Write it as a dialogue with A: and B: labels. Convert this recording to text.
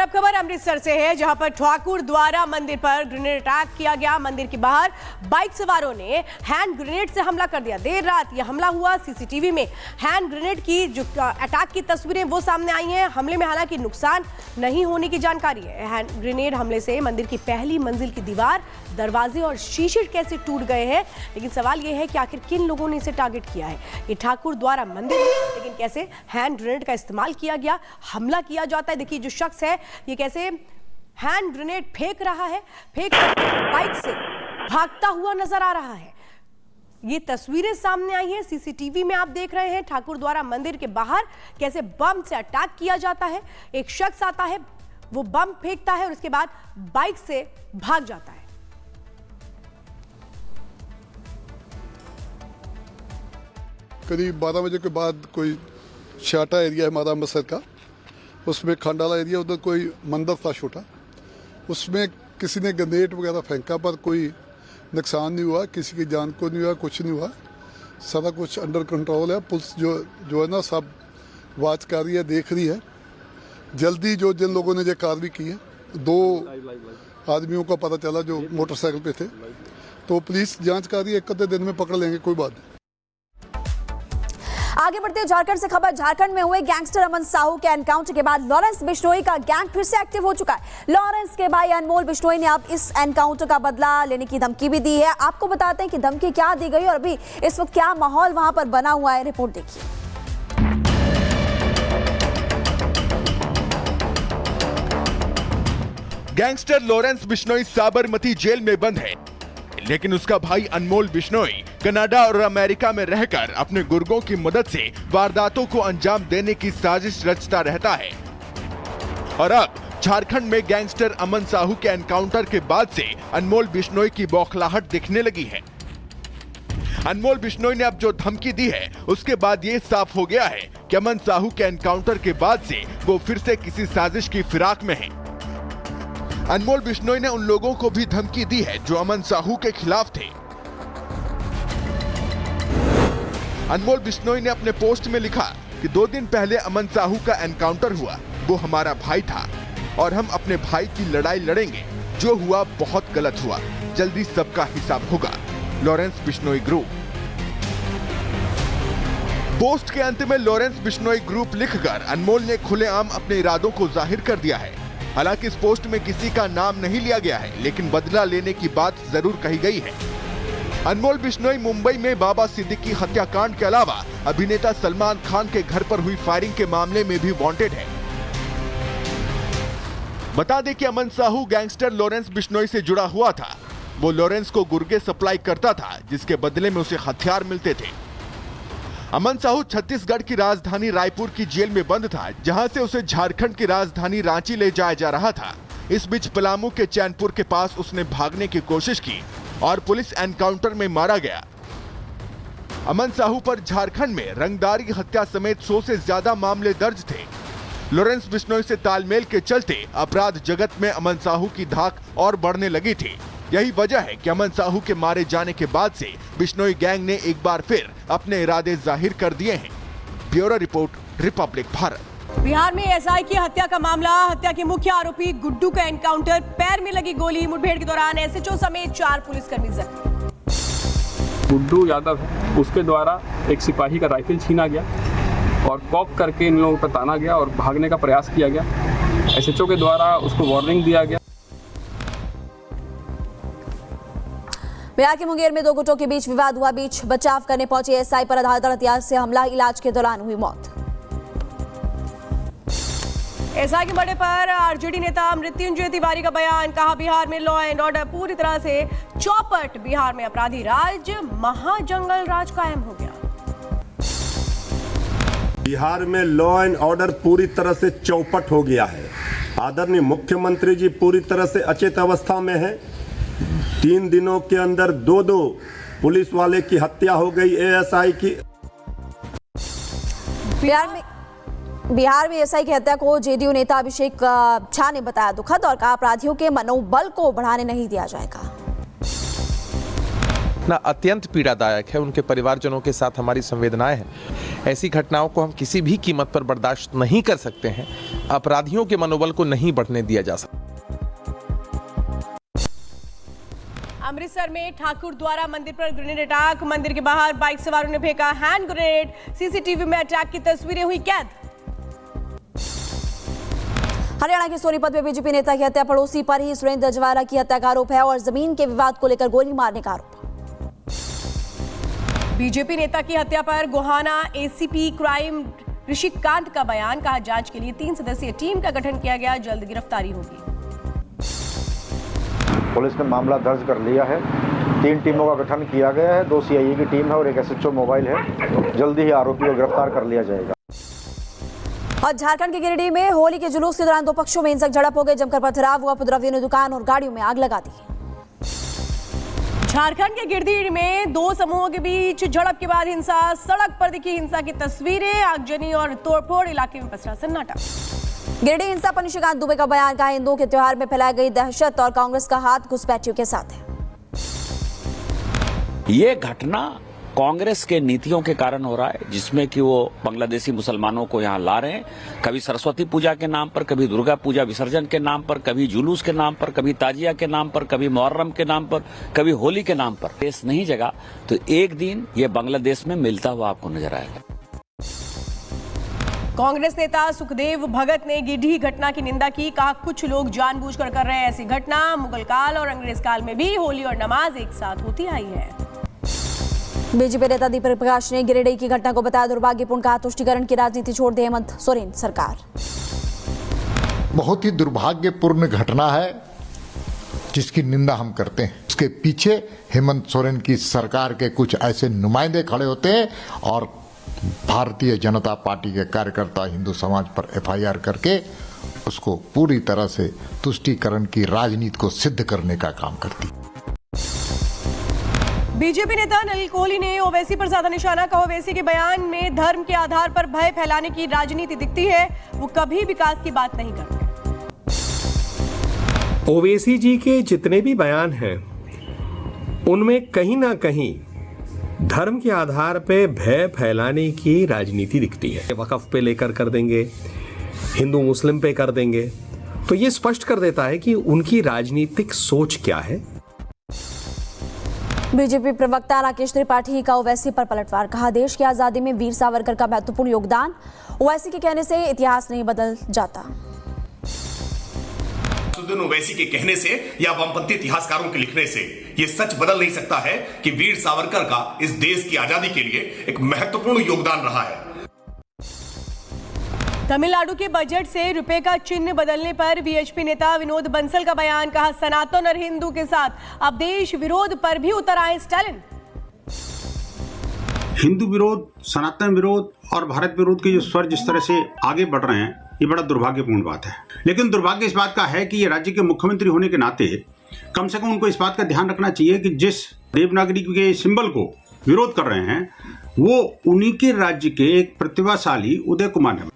A: अब खबर अमृतसर से है, जहां पर ठाकुर द्वारा मंदिर पर ग्रेनेड अटैक किया गया। मंदिर के बाहर बाइक सवारों ने हैंड ग्रेनेड से हमला कर दिया। देर रात यह हमला हुआ। सीसीटीवी में हैंड ग्रेनेड की जो अटैक की तस्वीरें वो सामने आई हैं। हमले में हालांकि नुकसान नहीं होने की जानकारी है। हैंड ग्रेनेड हमले से मंदिर की पहली मंजिल की दीवार, दरवाजे और शीशे कैसे टूट गए हैं, लेकिन सवाल यह है कि आखिर किन लोगों ने इसे टारगेट किया है। ये ठाकुर द्वारा मंदिर है, लेकिन कैसे हैंड ग्रेनेड का इस्तेमाल किया गया, हमला किया जाता है। देखिए, जो शख्स है ये कैसे हैंड ग्रेनेड फेंक रहा है, फेंक बाइक से भागता हुआ नजर आ रहा है। ये तस्वीरें सामने आई हैं। सीसीटीवी में आप देख रहे हैं ठाकुर द्वारा मंदिर के बाहर कैसे बम से अटैक किया जाता है। एक शख्स आता है, वो बम फेंकता है और उसके बाद बाइक से भाग जाता है।
B: करीब 12 बजे के बाद कोई शाटा एरिया है हमारा अमृतसर का, उसमें खंडाला एरिया, उधर कोई मंदिर था छोटा, उसमें किसी ने ग्रेनेड वगैरह फेंका, पर कोई नुकसान नहीं हुआ, किसी की जान को नहीं हुआ, कुछ नहीं हुआ, सारा कुछ अंडर कंट्रोल है। पुलिस जो है ना सब वाच कर रही है, देख रही है। जल्दी जिन लोगों ने ये कार्रवाई की है, 2 आदमियों का पता चला जो मोटरसाइकिल पे थे, तो पुलिस जांच कर रही है, 1 दिन में पकड़ लेंगे, कोई बात नहीं।
C: आगे बढ़ते हैं झारखंड से खबर। झारखंड में हुए गैंगस्टर अमन साहू के एनकाउंटर के बाद लॉरेंस बिश्नोई का गैंग फिर से एक्टिव हो चुका है। लॉरेंस के भाई अनमोल बिश्नोई ने अब इस एनकाउंटर का बदला लेने की धमकी भी दी है। आपको बताते हैं कि धमकी क्या दी गई और अभी इस वक्त क्या माहौल वहां पर बना हुआ है। रिपोर्ट देखिए।
D: Gangster Lawrence Bishnoi Sabarmati jail में बंद है, लेकिन उसका भाई अनमोल बिश्नोई कनाडा और अमेरिका में रहकर अपने गुर्गों की मदद से वारदातों को अंजाम देने की साजिश रचता रहता है। और अब झारखंड में गैंगस्टर अमन साहू के एनकाउंटर के बाद से अनमोल बिश्नोई की बौखलाहट दिखने लगी है। अनमोल बिश्नोई ने अब जो धमकी दी है, उसके बाद ये साफ हो गया है कि अमन साहू के एनकाउंटर के बाद से वो फिर से किसी साजिश की फिराक में है। अनमोल बिश्नोई ने उन लोगों को भी धमकी दी है जो अमन साहू के खिलाफ थे। अनमोल बिश्नोई ने अपने पोस्ट में लिखा कि 2 दिन पहले अमन साहू का एनकाउंटर हुआ, वो हमारा भाई था और हम अपने भाई की लड़ाई लड़ेंगे। जो हुआ बहुत गलत हुआ, जल्दी सबका हिसाब होगा। Lawrence Bishnoi group. पोस्ट के अंत में लॉरेंस बिश्नोई ग्रुप लिखकर अनमोल ने खुलेआम अपने इरादों को जाहिर कर दिया है। हालांकि इस पोस्ट में किसी का नाम नहीं लिया गया है, लेकिन बदला लेने की बात जरूर कही गई है। अनमोल बिश्नोई मुंबई में बाबा सिद्दीकी हत्याकांड के अलावा अभिनेता सलमान खान के घर पर हुई फायरिंग के मामले में भी वांटेड है। बता दें कि अमन साहू गैंगस्टर लॉरेंस बिश्नोई से जुड़ा हुआ था। वो लॉरेंस को गुर्गे सप्लाई करता था, जिसके बदले में उसे हथियार मिलते थे। अमन साहू छत्तीसगढ़ की राजधानी रायपुर की जेल में बंद था, जहां से उसे झारखंड की राजधानी रांची ले जाया जा रहा था। इस बीच पलामू के चैनपुर के पास उसने भागने की कोशिश की और पुलिस एनकाउंटर में मारा गया। अमन साहू पर झारखंड में रंगदारी, हत्या समेत 100 से ज्यादा मामले दर्ज थे। लॉरेंस बिश्नोई से तालमेल के चलते अपराध जगत में अमन साहू की धाक और बढ़ने लगी थी। यही वजह है कि अमन साहू के मारे जाने के बाद से बिश्नोई गैंग ने एक बार फिर अपने इरादे जाहिर कर दिए हैं। Bureau report, Republic Bharat.
A: Bihar में एसआई की हत्या का मामला। हत्या के मुख्य आरोपी गुड्डू का एनकाउंटर, पैर में लगी गोली। मुठभेड़ के दौरान एसएचओ समेत 4 पुलिसकर्मी जख्मी।
E: गुड्डू यादव है, उसके द्वारा एक सिपाही का राइफल छीना गया और कॉक करके इन लोगों पर ताना गया और भागने का प्रयास किया गया। एसएचओ के द्वारा उसको वार्निंग दिया गया।
C: बिहार के मुंगेर में 2 गुटों के बीच विवाद हुआ। बीच बचाव करने पहुंचे एसआई पर आधारदार हथियार से हमला, इलाज के दौरान हुई मौत।
A: एसआई के मर्डर पर आरजेडी नेता मृत्युंजय तिवारी का बयान। कहा, बिहार में लॉ एंड ऑर्डर पूरी तरह से चौपट। बिहार में अपराधी राज, महाजंगल राज कायम हो गया।
F: बिहार में लॉ एंड ऑर्डर पूरी तरह से चौपट हो गया है। आदरणीय मुख्यमंत्री जी पूरी तरह से अचेत अवस्था में है। 3 दिनों के अंदर 2 पुलिस वाले की हत्या हो गई, एएसआई की।
C: बिहार में एसआई की हत्या को जेडीयू नेता अभिषेक झा ने बताया दुखद और कहा, अपराधियों के मनोबल को बढ़ाने नहीं दिया जाएगा।
G: घटना अत्यंत पीड़ादायक है। उनके परिवारजनों के साथ हमारी संवेदनाएं हैं। ऐसी घटनाओं को हम किसी भी कीमत पर बर्दाश्त नहीं कर सकते हैं। अपराधियों के मनोबल को नहीं बढ़ने दिया जा सकता।
A: अमृतसर में ठाकुर द्वारा मंदिर पर ग्रेनेड अटैक। मंदिर के बाहर बाइक सवारों ने फेंका हैंड ग्रेनेड। सीसीटीवी में अटैक की तस्वीरें हुई कैद।
C: हरियाणा के सोनीपत में बीजेपी नेता की हत्या, पड़ोसी पर ही सुरेंद्र जवारा की हत्या का आरोप है और जमीन के विवाद को लेकर गोली मारने का आरोप।
A: बीजेपी नेता की हत्या पर गोहाना एसीपी क्राइम ऋषिकांत का बयान। कहा जांच के लिए 3 सदस्यीय टीम का गठन किया गया, जल्द गिरफ्तारी होगी।
H: पुलिस ने मामला दर्ज कर लिया है। 3 टीमों का गठन किया गया है। 2 सीआईए की टीम है और 1 एसएचओ मोबाइल है। जल्दी ही आरोपी को गिरफ्तार कर लिया जाएगा।
C: और झारखंड के गिरिडीह में होली के जुलूस के दौरान 2 पक्षों में हिंसक झड़प हो गई। जमकर पथराव हुआ, उपद्रवियों ने दुकान और गाड़ियों में आग लगा दी।
A: झारखंड के गिरिडीह में 2 समूहों के बीच झड़प के बाद हिंसा। सड़क पर दिखी हिंसा की तस्वीरें। आगजनी और तोड़फोड़, इलाके में पसरा सन्नाटा।
C: गिरिडीह हिंसा पर निशिकांत दुबे का बयान। कहा हिंदुओं के त्योहार में फैलाई गई दहशत और कांग्रेस का हाथ घुसपैठियों के साथ है।
I: ये घटना कांग्रेस के नीतियों के कारण हो रहा है, जिसमें कि वो बांग्लादेशी मुसलमानों को यहाँ ला रहे हैं, कभी सरस्वती पूजा के नाम पर, कभी दुर्गा पूजा विसर्जन के नाम पर, कभी जुलूस के नाम पर, कभी ताजिया के नाम पर, कभी मुहर्रम के नाम पर, कभी होली के नाम पर। देश नहीं जगा तो एक दिन ये बांग्लादेश में मिलता हुआ आपको नजर आएगा।
A: कांग्रेस नेता सुखदेव भगत ने गिरिडीह घटना की निंदा की। कहा कुछ लोग जानबूझकर कर रहे हैं ऐसी घटना। मुगल काल और अंग्रेज काल में भी होली और नमाज एक साथ होती आई है।
C: बीजेपी नेता दीपक प्रकाश ने गिरिडीह की घटना को बताया दुर्भाग्यपूर्ण। कहा तुष्टीकरण की राजनीति छोड़ दे हेमंत सोरेन सरकार।
J: बहुत ही दुर्भाग्यपूर्ण घटना है जिसकी निंदा हम करते हैं। उसके पीछे हेमंत सोरेन की सरकार के कुछ ऐसे नुमाइंदे खड़े होते हैं और भारतीय जनता पार्टी के कार्यकर्ता हिंदू समाज पर एफआईआर करके उसको पूरी तरह से तुष्टीकरण की राजनीति को सिद्ध करने का काम करती।
A: बीजेपी नेता नलिन कोहली ने ओवैसी पर ज्यादा निशाना। कहा ओवैसी के बयान में धर्म के आधार पर भय फैलाने की राजनीति दिखती है। वो कभी विकास की बात नहीं करते।
K: ओवैसी जी के जितने भी बयान हैं उनमें कहीं ना कहीं धर्म के आधार पे भय फैलाने की राजनीति दिखती है। वक़्फ़ पे लेकर कर देंगे, हिंदू मुस्लिम पे कर देंगे, तो ये स्पष्ट कर देता है कि उनकी राजनीतिक सोच क्या है।
C: बीजेपी प्रवक्ता राकेश त्रिपाठी का ओवैसी पर पलटवार। कहा देश की आजादी में वीर सावरकर का महत्वपूर्ण योगदान। ओवैसी के कहने से इतिहास नहीं बदल जाता।
L: ओवैसी के कहने से या वामपंथी इतिहासकारों के लिखने से यह सच बदल नहीं सकता है कि वीर सावरकर का इस देश की आजादी के लिए एक महत्वपूर्ण योगदान रहा है।
A: तमिलनाडु के बजट से रुपए का चिन्ह बदलने पर वीएचपी नेता विनोद बंसल का बयान। कहा सनातन और हिंदू के साथ अब देश विरोध पर भी उतर आए स्टालिन।
M: हिंदू विरोध, सनातन विरोध और भारत विरोध के जो स्वर जिस तरह से आगे बढ़ रहे हैं, ये बड़ा दुर्भाग्यपूर्ण बात है। लेकिन दुर्भाग्य इस बात का है कि ये राज्य के मुख्यमंत्री होने के नाते कम से कम उनको इस बात का ध्यान रखना चाहिए कि जिस देवनागरी के सिंबल को विरोध कर रहे हैं वो उन्हीं के राज्य के एक प्रतिभाशाली उदय कुमार है।